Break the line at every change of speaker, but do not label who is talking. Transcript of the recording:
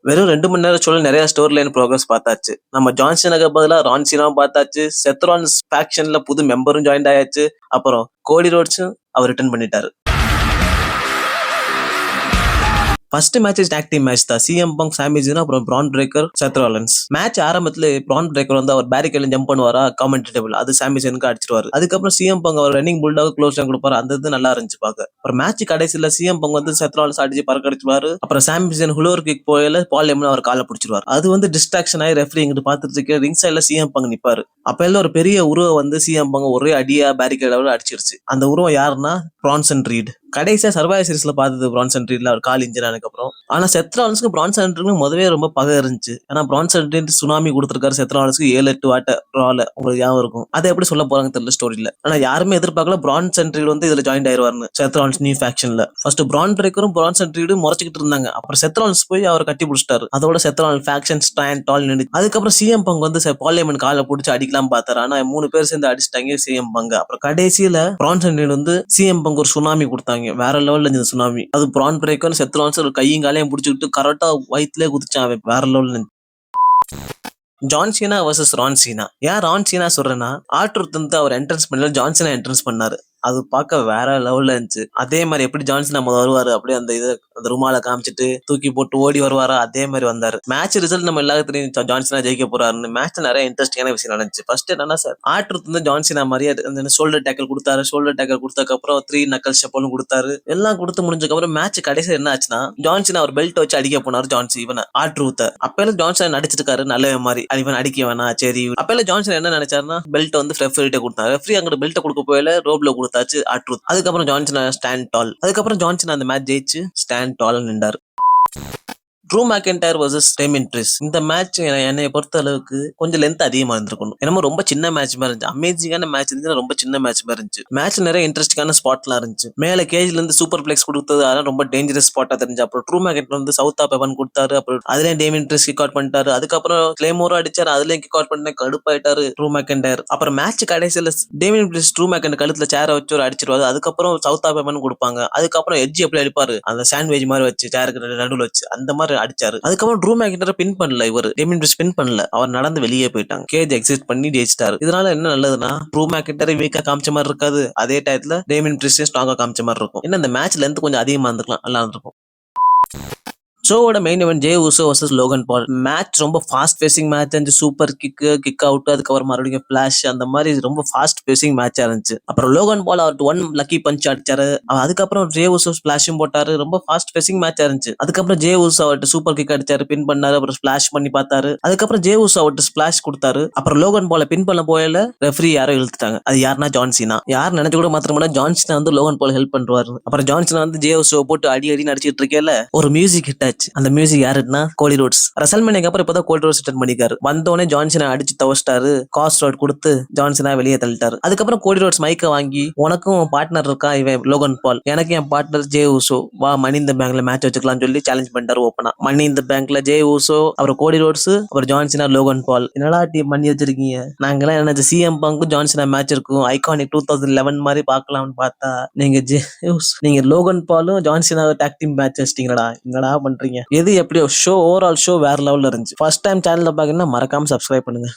வெறும் 2 மணி நேரம் ஷோல நிறைய ஸ்டோரி லைன் ப்ரோகிரஸ் பார்த்தாச்சு. நம்ம ஜான் சீனாக்கு பதிலா ரான் சீனாவும் பார்த்தாச்சு. செத் ராலின்ஸ் ஃபேக்ஷன்ல புது மெம்பரும் ஜாயின் ஆயாச்சு. அப்புறம் கோடி ரோட்ஸும் அவர் ரிட்டர்ன் பண்ணிட்டாரு. First match talk team match தான். சிஎம் பங்க், சாமி ஜீன், அப்புறம் பிரான் பிரேக்கர், செத் ராலின்ஸ். மேட்ச் ஆரம்பத்துல பிரான் பிரேக்கர் வந்து அவர் பேரிகேட்ல ஜம்ப் பண்ணுவாரா காமெண்ட்ரி டேபிள், அது சாமி ஜீனுக்கு அடிச்சிருவாரு. அதுக்கப்புறம் சிஎம் பங்க் அவர் ரன்னிங் புல்டாக க்ளோஸ் டைம் கொடுப்பாரு. அந்த இது நல்லா இருந்துச்சு பாக்க. அப்புறம் மேட்ச் கடைசியில சிஎம் பங்க் வந்து செத் ராலின்ஸ் அடிச்சு பறக்கடிச்சுவாரு. அப்புறம் சாமி ஜீன் ஹுலோர் கிக் போயில பால் எம்னு அவர் காலை பிடிச்சிருவாரு. அது வந்து டிஸ்ட்ராக்ஷன் ஆகி ரெஃப்ரி இங்கிட்டு பாத்துட்டு இருக்க ரிங் சைட்ல சிஎம் பங்க் நிப்பாரு. அப்ப எல்லாம் ஒரு பெரிய உருவம் வந்து சிஎம் பங்க் ஒரே அடியா பேரிகேட் அடிச்சிருச்சு. அந்த உருவம் யாருன்னா பிரான்சன் ரீட். கடைசியா சர்வைவர் சீரிஸ்ல பார்த்தது பிரான்சன் ரீட்ல அவர் கால் இன்ஜர் ஆனதுக்கு அப்புறம். ஆனா செத் ராலின்ஸ்க்கு பிரான்சன் ரீட்க்கு முதவே ரொம்ப பகை இருந்துச்சு. ஏன்னா பிரான்சன் ரீட் சுனாமி கொடுத்திருக்காரு செத் ராலின்ஸ்க்கு 7-8 வாட்ட ரால, உங்களுக்கு ஞாபகம் இருக்கும். அதை எப்படி சொல்ல போறாங்க தெரியல ஸ்டோரியில. ஆனா யாருமே எதிர்பார்க்கல பிரான்சன் ரீட் வந்து இதுல ஜாயின் ஆயிருவாருன்னு செத் ராலின்ஸ் நியூ ஃபேக்ஷன்ல. ஃபர்ஸ்ட் பிரான் பிரேக்கரும் பிரான்சன் ரீடும் முறைச்சிக்கிட்டு இருந்தாங்க. அப்புறம் செத் ராலின்ஸ் போய் அவரை கட்டி பிடிச்சிட்டாரு. அதோட செத் ராலின்ஸ் ஃபேக்ஷன் ஸ்டாண்ட் டால் நின்று. அதுக்கப்புறம் சிஎம் பங்க் வந்து பார்லிமெண்ட் காலை பிடிச்சி அடிக்கலாம் பார்த்தாரு. ஆனா 3 பேர் சேர்ந்து அடிச்சிட்டாங்க சிஎம் பங்க். அப்புறம் கடைசியில பிரான்சன் ரீட் வந்து சிஎம் பங்க் ஒரு சுனாமி கொடுத்தாங்க. வேற லெவல்ல இருந்துச்சு சுனாமி. அது பிரான் பிரேக்கர் செத் ராலின்ஸ் ஒரு கையும் காலையும் பிடிச்சிக்கிட்டு கரெக்டா வயிற்றுல குதிச்சான். வேற லெவல்ல. ஜான் சீனா வர்சஸ் ரான் சீனா. ஏன் ரான் சீனா சொல்றேன்னா, ஆர்டர் வந்து அவர் என்ட்ரன்ஸ் பண்ணல, ஜான் சீனா என்ட்ரன்ஸ் பண்ணாரு. அது பார்க்க வேற லெவல்ல இருந்துச்சு. அதே மாதிரி எப்படி ஜான்சன் நம்ம வருவாரு, அப்படியே அந்த ருமால காமிச்சிட்டு தூக்கி போட்டு ஓடி வருவாரா, அதே மாதிரி வந்தாரு. மேட்ச் ரிசல்ட் நம்ம எல்லாத்துக்கும் ஜான்சனா ஜெயிக்க போறாருன்னு. மேட்ச் நிறைய இன்ட்ரெஸ்டிங்கான விஷயம் நடந்துச்சு. ஃபர்ஸ்ட் என்னன்னா சார், ஆர்டர் வந்து ஜான்சனா மாதிரியே அந்த ஷோல்டர் டேக்கல் கொடுத்தாரு. ஷோல்டர் டேக்கல் கொடுத்ததுக்கு அப்புறம் 3 நக்கல் ஷப்பலும் கொடுத்தாரு. எல்லாம் கொடுத்து முடிஞ்சதுக்கு அப்புறம் மேட்ச் கடைசியில் என்ன ஆச்சுன்னா, ஜான்சனா அவர் பெல்ட் வச்சு அடிக்க போனாரு இவனை ஆர்டர். அப்பெல்லாம் ஜான்சன் நடிச்சிட்டு இருக்காரு நல்ல மாதிரி. இவன் அடிக்க வேணா சரி. அப்பெல்லாம் ஜான்சன் என்ன நினைச்சாருன்னா, பெல்ட் வந்து ரெஃப்ரிட்ட கொடுத்தாரு. ரெஃப்ரி அங்க பெல்ட் கொடுக்க போயில ரோப்ல கொடுத்தாச்சு ஆட்ரூத். அதுக்கப்புறம் ஜான்சன் ஸ்டாண்ட் டால். அதுக்கப்புறம் ஜான்சன் அந்த மேட்ச் ஜெயிச்சு ஸ்டாண்ட் டால் நின்றாரு. Drew McIntyre versus Damian Priest. இந்த மேட்ச் என்னை பொறுத்த அளவுக்கு கொஞ்சம் லென்த் அதிகமா இருந்திருக்கணும். என்னமோ ரொம்ப சின்ன மேட்ச் மாதிரி இருந்துச்சு. அமேசிங்கான மேட்ச் இருந்துச்சு, ரொம்ப சின்ன மேட்ச் மாதிரி இருந்துச்சு. மேட்ச் நிறைய இன்ட்ரெஸ்டிங்கான ஸ்பாட்லாம் இருந்துச்சு. மேல கேஜ்ல இருந்து சூப்பர் பிளெக்ஸ் கொடுத்தது, அதெல்லாம் ரொம்ப டேஞ்சரஸ் ஸ்பாட்டா தெரிஞ்சு. அப்புறம் ட்ரூ மெக்கன்டையர் வந்து சவுத் ஆப் எவன் கொடுத்தாரு. அப்புறம் அதுலயும் டேமியன் பிரிஸ்ட் கிக் அவுட் பண்ணிட்டாரு. அதுக்கப்புறம் கிளேமோரும் அடிச்சாரு, அதுலயும் கிக் அவுட் பண்ண கடுப்பாயிட்டாரு ட்ரூ மெக்கன்டையர். அப்புறம் மேட்ச் கடைசியில டேமியன் பிரிஸ்ட் ட்ரூ மெக்கன்டையர் கழுத்துல சேர வச்சு ஒரு அடிச்சிருவாரு. அதுக்கப்புறம் சவுத் ஆப் எவன் கொடுப்பாங்க. அதுக்கப்புறம் எட்ஜ் எப்படி அடிப்பாரு, அந்த சாண்ட்விச் மாதிரி வச்சு சேருக்கு நடுவில் வச்சு அந்த மாதிரி அடிச்சாரு. அதுக்கப்புறம் ட்ரூ மேக்கின்டரை பின் பண்ணல, இவர் டேமியன் பிரிஸ்ட் பின் பண்ணல, அவர் நடந்து வெளியே போயிட்டாங்க. கேஜ் எக்ஸிட் பண்ணி ஜெயிச்சிட்டாரு. இதனால என்ன நல்லதுன்னா, ட்ரூ மேக்கின்டரை வீக்கா காமிச்ச மாதிரி இருக்காது, அதே டயத்துல டேமியன் பிரிஸ்ட் ஸ்ட்ராங்கா காமிச்ச மாதிரி இருக்கும். என்ன இந்த மேட்ச் லென்த் கொஞ்சம் அதிகமா இருந்துக்கலாம், நல்லா இருந்திருக்கும். ஷோவோட main event Jey Uso versus Logan Paul. Match ரொம்ப ஃபாஸ்ட் பேசிங் மேட்ச் இருந்துச்சு. சூப்பர் கிக் அவுட், அதுக்கப்புறம் மறுபடியும் ஃபிளாஷ், அந்த மாதிரி ரொம்ப ஃபாஸ்ட் பேசிங் மேட்சா இருந்துச்சு. அப்புறம் லோகன் பால் அவர் 1 லக்கி பஞ்ச் அடிச்சாரு. அதுக்கப்புறம் ஜே உசோ ஸ்பிளாஷும் போட்டாரு. ரொம்ப ஃபாஸ்ட் பேசிங் மேட்சா இருந்துச்சு. அதுக்கப்புறம் ஜே உசோ அவர்கிட்ட சூப்பர் கிக் அடிச்சாரு, பின் பண்ணாரு, அப்புறம் ஸ்பிளாஷ் பண்ணி பார்த்தாரு. அதுக்கப்புறம் ஜே உசோ அவர்கிட்ட ஸ்பிளாஷ் கொடுத்தாரு. அப்புறம் லோகன் பால பின் பண்ண போயில ரெஃப்ரி யாரோ இழுத்துட்டாங்க. அது யாருன்னா ஜான் சீனா. யார் நினைச்சு கூட மாத்திரமா ஜான் சீனா வந்து லோகன் பால் ஹெல்ப் பண்ணுவாரு. அப்புறம் ஜான் சீனா வந்து ஜே உசோ போட்டு அடி நடிச்சிட்டு இருக்கேல, ஒரு மியூசிக் ஹிட். அந்த மியூசிக் யாருன்னா கோடி ரோட்ஸ். ரெசல்மேனியாக்கு அப்புறம் இப்பதான் கோடி ரோட்ஸ் ரிட்டர்ன் பண்ணிருக்காரு. வந்தோடனே ஜான்சனை அடிச்சு தவச்சிட்டாரு. காஸ்ட் ரோட் கொடுத்து ஜான்சனா வெளியே தள்ளிட்டாரு. அதுக்கப்புறம் கோடி ரோட்ஸ் மைக்க வாங்கி, உனக்கும் பார்ட்னர் இருக்கா இவன் லோகன் பால், எனக்கு என் பார்ட்னர் ஜே ஊசோ, வா மணி இந்த பேங்க்ல மேட்ச் வச்சுக்கலாம்னு சொல்லி சேலஞ்ச் பண்ணிட்டாரு ஓப்பனா. மணி இந்த பேங்க்ல ஜே ஊசோ, அப்புறம் கோடி ரோட்ஸ், அப்புறம் ஜான்சனா, லோகன் பால். என்னடா டீம் பண்ணி வச்சிருக்கீங்க? நாங்கெல்லாம் என்ன சிஎம் பங்கும் ஜான்சனா மேட்ச் இருக்கும், ஐகானிக் 2011 மாதிரி பாக்கலாம்னு பார்த்தா நீங்க லோகன் பாலும் ஜான்சனா டாக் டீம் மேட்ச் வச்சிட்டீங்களா? என்னடா பண்றீங்க? எது எப்படியோ ஷோ ஓவரால் ஷோ வேற லெவல்ல இருந்துச்சு. ஃபர்ஸ்ட் டைம் சேனல்ல பாக்கணும்னா மறக்காம சப்ஸ்கிரைப் பண்ணுங்க.